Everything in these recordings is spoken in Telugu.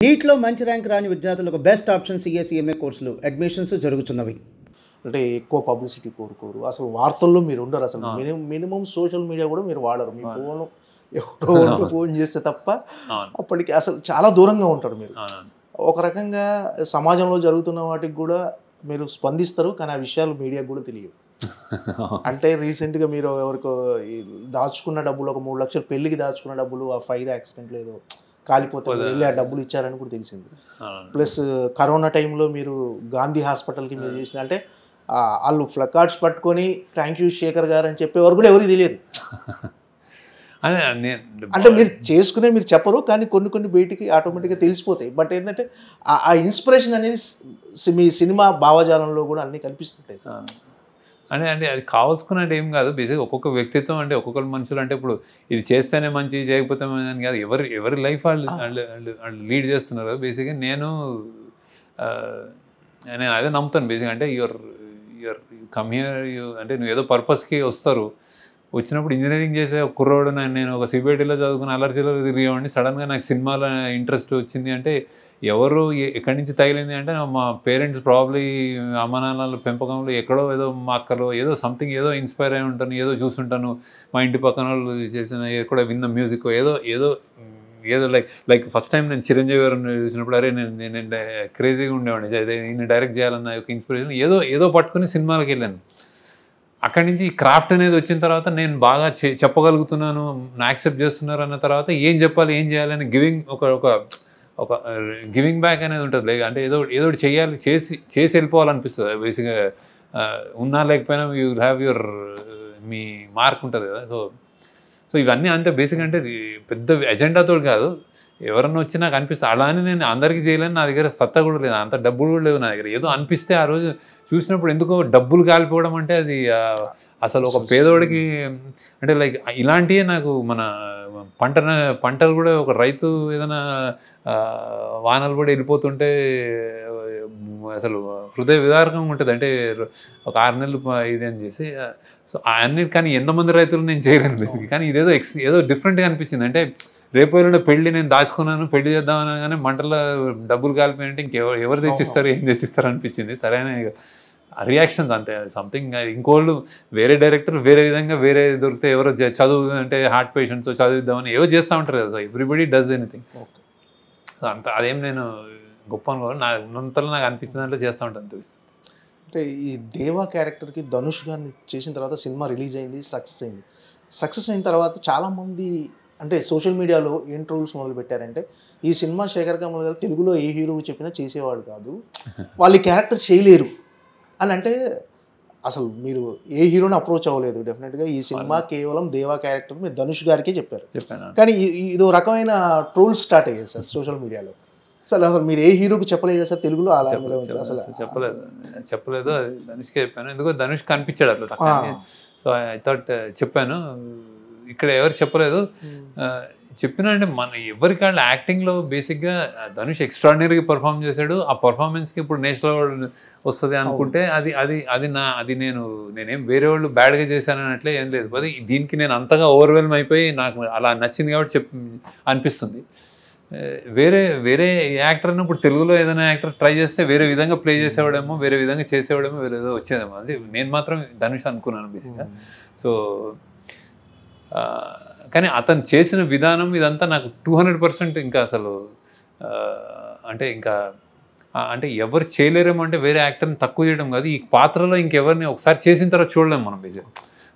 నీట్లో మంచి ర్యాంక్ రాని విద్యార్థులకు బెస్ట్ ఆప్షన్ సీఏ కోర్సులు అడ్మిషన్స్ జరుగుతున్నవి. అంటే ఎక్కువ పబ్లిసిటీ కోరుకోరు. అసలు వార్తల్లో మీరు ఉండరు. అసలు మినిమం సోషల్ మీడియా కూడా మీరు వాడరు. మీ ఫోను ఎవరో ఫోన్ చేస్తే తప్ప అప్పటికి అసలు చాలా దూరంగా ఉంటారు మీరు. ఒక రకంగా సమాజంలో జరుగుతున్న వాటికి కూడా మీరు స్పందిస్తారు, కానీ ఆ విషయాలు మీడియాకు కూడా తెలియవు. అంటే రీసెంట్గా మీరు ఎవరికో దాచుకున్న డబ్బులు, ఒక 3 లక్షలు పెళ్లికి దాచుకున్న డబ్బులు ఆ ఫైర్ యాక్సిడెంట్లో ఏదో కాలిపోతే వెళ్ళి ఆ డబ్బులు ఇచ్చారని కూడా తెలిసింది. ప్లస్ కరోనా టైంలో మీరు గాంధీ హాస్పిటల్కి మీరు చేసిన, అంటే వాళ్ళు ఫ్లకార్డ్స్ పట్టుకొని థ్యాంక్ యూ శేఖర్ గారు అని చెప్పేవారు కూడా ఎవరికి తెలియదు. అంటే మీరు చేసుకునే మీరు చెప్పరు, కానీ కొన్ని బయటికి ఆటోమేటిక్గా తెలిసిపోతాయి. బట్ ఏంటంటే ఆ ఇన్స్పిరేషన్ అనేది మీ సినిమా భావజాలంలో కూడా అన్నీ కనిపిస్తుంటాయి సార్. అంటే అది కావాల్సుకున్నట్టు ఏం కాదు. బేసిక్గా ఒక్కొక్క వ్యక్తిత్వం, అంటే ఒక్కొక్కరు మనుషులు, అంటే ఇప్పుడు ఇది చేస్తేనే మంచి, చేయకపోతే అని కాదు. ఎవరి లైఫ్ వాళ్ళు లీడ్ చేస్తున్నారు. బేసిక్గా నేను అదే నమ్ముతాను. బేసిక్గా అంటే యువర్ కమ్ హియర్, అంటే నువ్వు ఏదో పర్పస్కి వస్తారు. వచ్చినప్పుడు ఇంజనీరింగ్ చేసే ఒక కుర్రోడు, నేను ఒక సిబిఐటీలో చదువుకుని అలర్జీలో తిరిగేవాడిని. సడన్గా నాకు సినిమాలో ఇంట్రెస్ట్ వచ్చింది. అంటే ఎవరు ఎక్కడి నుంచి తగిలింది అంటే మా పేరెంట్స్ ప్రాబ్లీ అమ్మ నాన్నల పెంపకంలో ఎక్కడో ఏదో మా అక్కలో ఏదో సంథింగ్ ఏదో ఇన్స్పైర్ అయి ఉంటాను, ఏదో చూసుంటాను. మా ఇంటి పక్కన వాళ్ళు చేసిన ఎక్కడో విన్న మ్యూజిక్ ఏదో లైక్ ఫస్ట్ టైం నేను చిరంజీవి గారిని చూసినప్పుడు అరే నేను క్రేజీగా ఉండేవాడిని, ఈయన డైరెక్ట్ చేయాలన్న ఒక ఇన్స్పిరేషన్ ఏదో పట్టుకుని సినిమాలకు వెళ్ళాను. అక్కడి నుంచి ఈ క్రాఫ్ట్ అనేది వచ్చిన తర్వాత నేను బాగా చెప్పగలుగుతున్నాను, యాక్సెప్ట్ చేస్తున్నారు అన్న తర్వాత ఏం చెప్పాలి, ఏం చేయాలని ఒక గివింగ్ బ్యాక్ అనేది ఉంటుంది. లైక్ అంటే ఏదో చేయాలి, చేసి వెళ్ళిపోవాలనిపిస్తుంది. బేసిక్గా ఉన్నా లేకపోయినా యూ హ్యావ్ మీ మార్క్ ఉంటుంది కదా. సో ఇవన్నీ అంతే బేసిక్. అంటే పెద్ద ఎజెండాతో కాదు, ఎవరన్నా వచ్చి నాకు అనిపిస్తుంది. అలా అని నేను అందరికీ చేయలేని, నా దగ్గర సత్తా కూడా లేదు, అంత డబ్బులు కూడా లేవు నా దగ్గర. ఏదో అనిపిస్తే ఆ రోజు చూసినప్పుడు ఎందుకో డబ్బులు కాలిపోవడం అంటే అది అసలు ఒక పేదోడికి, అంటే లైక్ ఇలాంటివే నాకు మన పంటలు కూడా ఒక రైతు ఏదైనా వానలు కూడా వెళ్ళిపోతుంటే అసలు హృదయ విదారకంగా ఉంటుంది. అంటే ఒక 6 నెలలు ఇది అని చేసి సో అన్నిటి, కానీ ఎంతమంది రైతులు నేను చేయలేను బేసిక్. కానీ ఇదేదో ఏదో డిఫరెంట్గా అనిపించింది. అంటే రేపు వెళ్ళిన పెళ్లి నేను దాచుకున్నాను, పెళ్లి చేద్దామని, కానీ మంటల్లో డబ్బులు కాలిపోయినంటే ఎవరు తెచ్చిస్తారు, ఏం తెచ్చిస్తారు అనిపించింది. సరైన రియాక్షన్స్ అంతే. సంథింగ్ ఇంకోళ్ళు వేరే డైరెక్టర్ వేరే విధంగా వేరే దొరికితే ఎవరో చదువు అంటే హార్ట్ పేషెంట్స్ చదివిద్దామని ఏవో చేస్తూ ఉంటారు కదా. Everybody does anything. సో అంత అదేం నేను గొప్ప అనుకోవాలి, నా ఉన్నంతలో నాకు అనిపించిన దాంట్లో చేస్తూ ఉంటాను. అంటే ఈ దేవా క్యారెక్టర్కి ధనుష్ గారిని చేసిన తర్వాత సినిమా రిలీజ్ అయింది, సక్సెస్ అయింది. సక్సెస్ అయిన తర్వాత చాలామంది అంటే సోషల్ మీడియాలో ఏం ట్రోల్స్ మొదలు పెట్టారంటే, ఈ సినిమా శేఖర్ కమల్ గారు తెలుగులో ఏ హీరోకి చెప్పినా చేసేవాడు కాదు, వాళ్ళు క్యారెక్టర్ చేయలేరు అని. అంటే అసలు మీరు ఏ హీరోని అప్రోచ్ అవ్వలేదు. డెఫినెట్గా ఈ సినిమా కేవలం దేవా క్యారెక్టర్ మీరు ధనుష్ గారికే చెప్పారు. కానీ ఇదో రకమైన ట్రోల్స్ స్టార్ట్ అయ్యాయి సార్ సోషల్ మీడియాలో. అసలు మీరు ఏ హీరోకి చెప్పలేదు కదా సార్ తెలుగులో? అలా అసలు చెప్పలేదు. అది ధనుష్కే చెప్పాను. ఎందుకో ధనుష్ కనిపించాడు అట్లా. సో ఐ థాట్ చెప్పాను. ఇక్కడ ఎవరు చెప్పలేదు. చెప్పినా అంటే మన ఎవరికి వాళ్ళు యాక్టింగ్లో బేసిక్గా ధనుష్ ఎక్స్ట్రాడినరీగా పర్ఫామ్ చేశాడు. ఆ పర్ఫార్మెన్స్కి ఇప్పుడు నేషనల్ అవార్డు వస్తుంది అనుకుంటే అది నేనేం వేరే వాళ్ళు బ్యాడ్గా చేశాను అట్లే ఏం లేదు. అది దీనికి నేను అంతగా ఓవర్వెల్మ్ అయిపోయి నాకు అలా నచ్చింది కాబట్టి అనిపిస్తుంది. వేరే యాక్టర్ ఇప్పుడు తెలుగులో ఏదైనా యాక్టర్ ట్రై చేస్తే వేరే విధంగా ప్లే చేసేవాడేమో, వేరే విధంగా చేసేవాడేమో, వేరే ఏదో వచ్చేదేమో. అది నేను మాత్రం ధనుష్ అనుకున్నాను బేసిక్గా. సో కానీ అతను చేసిన విధానం ఇదంతా నాకు 200% ఇంకా అసలు అంటే ఎవరు చేయలేరేమో, అంటే వేరే యాక్టర్ని తక్కువ చేయడం కాదు, ఈ పాత్రలో ఇంకెవరిని ఒకసారి చేసిన తర్వాత చూడలేము మనం బేసిక్.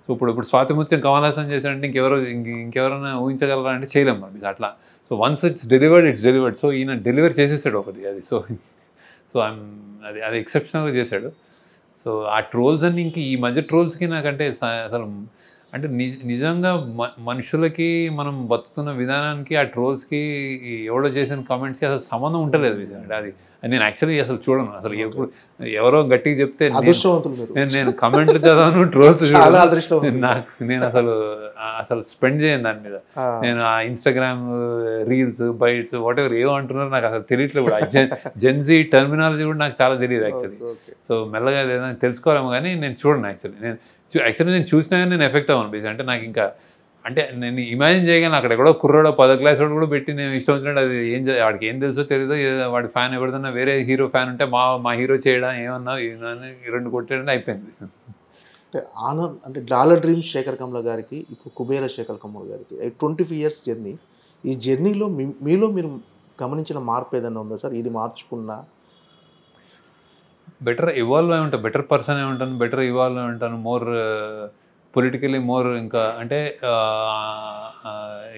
సో ఇప్పుడు స్వాతి ముత్యం కమల్ హాసన్ చేశారంటే ఇంకెవరైనా ఊహించగలరా అంటే చేయలేము మనం అట్లా. So once it's delivered. So ఈయన డెలివర్ చేసేసాడు ఒకటి అది. సో అది ఎక్సెప్షనల్గా చేశాడు. సో ఆ ట్రోల్స్ అన్ని ఇంక ఈ మధ్య ట్రోల్స్కి నాకంటే అసలు అంటే నిజంగా మనుషులకి మనం బతుకుతున్న విధానానికి ఆ ట్రోల్స్కి ఎవడో చేసిన కామెంట్స్కి అసలు సంబంధం ఉంటలేదు. అది నేను యాక్చువల్లీ అసలు చూడను. అసలు ఎప్పుడు ఎవరో గట్టిగా చెప్తే నేను కామెంట్లు చదవను, ట్రోల్స్ నేను అసలు స్పెండ్ చేయను దాని మీద. నేను ఆ ఇన్స్టాగ్రామ్ రీల్స్ బైట్స్ వాటెవర్ ఏమో అంటున్నారు నాకు అసలు తెలియట్లేదు కూడా. జెన్జీ టర్మినాలజీ కూడా నాకు చాలా తెలియదు యాక్చువల్లీ. సో మెల్లగా ఏదైనా తెలుసుకోవాలేమో కానీ నేను చూడను యాక్చువల్లీ. నేను చూసినా కానీ నేను ఎఫెక్ట్ అవ్వను బేసిక్. అంటే నాకు ఇంకా అంటే నేను ఇమాజిన్ చేయగానే అక్కడ ఎక్కడో కుర్రాడో 10వ క్లాస్ వాడు కూడా పెట్టి నేను ఇష్టం వచ్చినట్టు అది వాడికి ఏం తెలుసో తెలియదో వాడి ఫ్యాన్ ఎవరిదన్నా వేరే హీరో ఫ్యాన్ ఉంటే మా హీరో చేయడం ఏమన్నా 2 కొట్టేయడం అయిపోయింది. అంటే ఆనంద్ అంటే డాలర్ డ్రీమ్స్ శేఖర్ కమ్ల గారికి ఇప్పుడు కుబేర శేఖర్ కమ్ల గారికి 25 years జర్నీ, ఈ జర్నీలో మీలో మీరు గమనించిన మార్పు ఏదైనా ఉందా సార్? ఇది మార్చుకున్నా బెటర్ ఇవాల్వ్ అయి ఉంటాను, బెటర్ పర్సన్ అయి ఉంటాను, బెటర్ ఇవాల్వ్ అయి ఉంటాను, మోర్ పొలిటికలీ మోర్ ఇంకా అంటే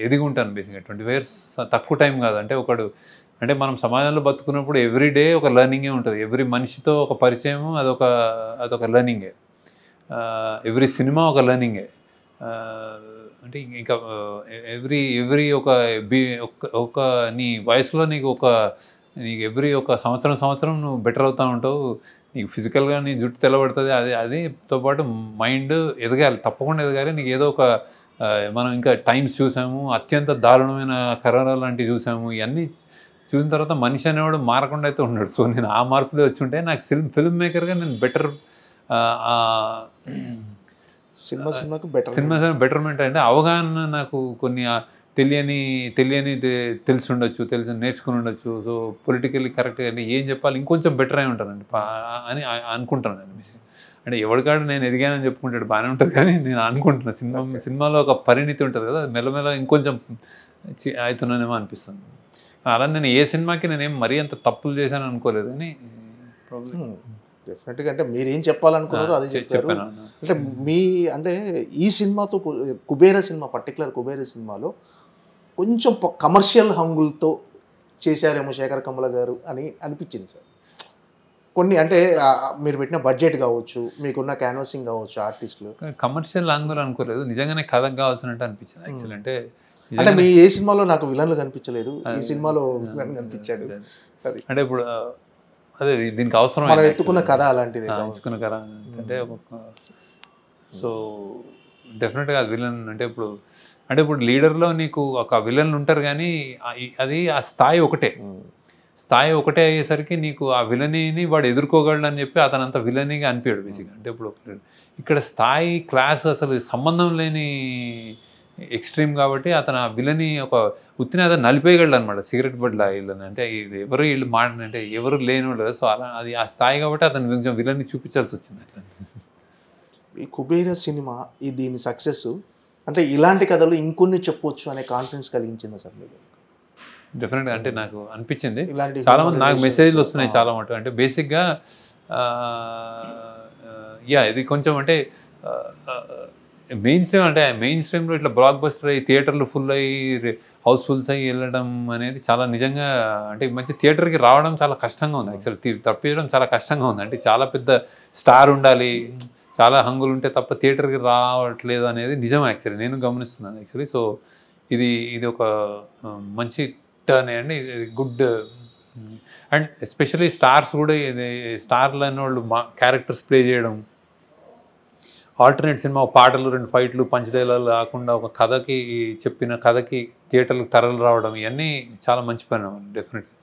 ఎదిగి ఉంటాను బేసిక్గా. 25 years తక్కువ టైం కాదు. అంటే ఒకడు అంటే మనం సమాజంలో బతుకున్నప్పుడు ఎవ్రీ డే ఒక లెర్నింగే ఉంటుంది. ఎవ్రీ మనిషితో ఒక పరిచయం అదొక లెర్నింగే. ఎవ్రీ సినిమా ఒక లెర్నింగే. అంటే ఇంకా ఎవ్రీ ఒక నీ వయసులో నీకు ఎవ్రీ ఒక సంవత్సరం నువ్వు బెటర్ అవుతూ ఉంటావు. నీకు ఫిజికల్గా నీ జుట్టు తెల్లబడుతుంది. అదితో పాటు మైండ్ ఎదగాలి, తప్పకుండా ఎదగాలి. నీకు ఏదో ఒక మనం ఇంకా టైమ్స్ చూసాము, అత్యంత దారుణమైన కరోనా లాంటివి చూసాము. ఇవన్నీ చూసిన తర్వాత మనిషి అనేవాడు మారకుండా అయితే ఉన్నాడు. సో నేను ఆ మార్పులో వచ్చి ఉంటే నాకు ఫిల్మ్ మేకర్గా నేను బెటర్ సినిమాకు బెటర్మెంట్ అంటే అవగాహన నాకు కొన్ని తెలియని తెలిసి ఉండొచ్చు, నేర్చుకుని ఉండొచ్చు. సో పొలిటికల్లీ కరెక్ట్గా అంటే ఏం చెప్పాలి ఇంకొంచెం బెటర్ అయి ఉంటానండి అని అనుకుంటాను నేను. అంటే ఎవరికాడు నేను ఎదిగానని చెప్పుకుంటాడు, బాగానే ఉంటుంది. కానీ నేను అనుకుంటున్నాను సినిమాలో ఒక పరిణితి ఉంటుంది కదా, మెల్లమెల్ల ఇంకొంచెం అవుతున్నానేమో అనిపిస్తుంది. అలా నేను ఏ సినిమాకి నేనేం మరీ అంత తప్పులు చేశాను అనుకోలేదు. కానీ డెఫినెట్గా అంటే మీరు ఏం చెప్పాలనుకున్నారో అదే చెప్పారు. అంటే ఈ సినిమాతో కుబేర సినిమా, పర్టికులర్ కుబేర సినిమాలో కొంచెం కమర్షియల్ హంగులతో చేశారేమో శేఖర్ కమ్ల గారు అని అనిపించింది సార్. కొన్ని అంటే మీరు పెట్టిన బడ్జెట్ కావచ్చు, మీకున్న క్యాన్వాసింగ్ కావచ్చు, ఆర్టిస్టులు కమర్షియల్ హంగులు అనుకోలేదు, నిజంగానే కథకు కావాల్సినట్టు అనిపించింది యాక్చువల్. అంటే మీ ఏ సినిమాలో నాకు విలన్లు కనిపించలేదు, ఈ సినిమాలో విలన్ కనిపించాడు. అంటే ఇప్పుడు అదే దీనికి అవసరం మనం ఎత్తుకున్న కథ అలాంటిది, ఎంచుకున్న కథ అంటే సో డెఫినెట్గా అది విలన్ అంటే ఇప్పుడు లీడర్లో నీకు ఒక విలన్లు ఉంటారు, కానీ అది ఆ స్థాయి ఒకటే అయ్యేసరికి నీకు ఆ విలనీని వాడు ఎదుర్కోగలడు అని చెప్పి అతను అంత విలనీగా అనిపించాడు బేసిక్గా. అంటే ఇప్పుడు ఇక్కడ స్థాయి క్లాస్ అసలు సంబంధం లేని ఎక్స్ట్రీమ్ కాబట్టి అతను ఆ విలని ఒక ఉత్తిన అతను నలిపేయగలడు అనమాట, సిగరెట్ బడ్లా వీళ్ళని. అంటే వీళ్ళు అంటే ఎవరు లేనివాళ్ళు. సో అలా అది ఆ స్థాయి కాబట్టి అతను కొంచెం విలని చూపించాల్సి వచ్చింది అట్లా. ఈ కుబేర సినిమా దీని సక్సెస్ అంటే ఇలాంటి కథలు ఇంకొన్ని చెప్పొచ్చు అనే కాన్ఫిడెన్స్ కలిగించిందా సార్ మీకు? డెఫినెట్గా అంటే నాకు అనిపించింది. చాలా మంది నాకు మెసేజ్లు వస్తున్నాయి చాలా మటుకు. అంటే బేసిక్గా ఇది కొంచెం అంటే మెయిన్ స్ట్రీమ్లో ఇట్లా బ్లాక్ బస్టర్ అయ్యి థియేటర్లు ఫుల్ అయ్యి హౌస్ఫుల్స్ అయ్యి వెళ్ళడం అనేది చాలా నిజంగా అంటే మంచి థియేటర్కి రావడం చాలా కష్టంగా ఉంది యాక్చువల్. తప్పించడం చాలా కష్టంగా ఉంది. అంటే చాలా పెద్ద స్టార్ ఉండాలి, చాలా హంగులు ఉంటే తప్ప థియేటర్కి రావట్లేదు అనేది నిజం యాక్చువల్లీ, నేను గమనిస్తున్నాను యాక్చువల్లీ. సో ఇది ఒక మంచి టర్న్ అండి, గుడ్. అండ్ ఎస్పెషల్లీ స్టార్స్ కూడా స్టార్లు అనే వాళ్ళు క్యారెక్టర్స్ ప్లే చేయడం, ఆల్టర్నేట్ సినిమా పాటలు 2 ఫైట్లు పంచ్ డైలాగులు కాకుండా ఒక చెప్పిన కథకి థియేటర్లకు తరలి రావడం, ఇవన్నీ చాలా మంచి పని డెఫినెట్గా.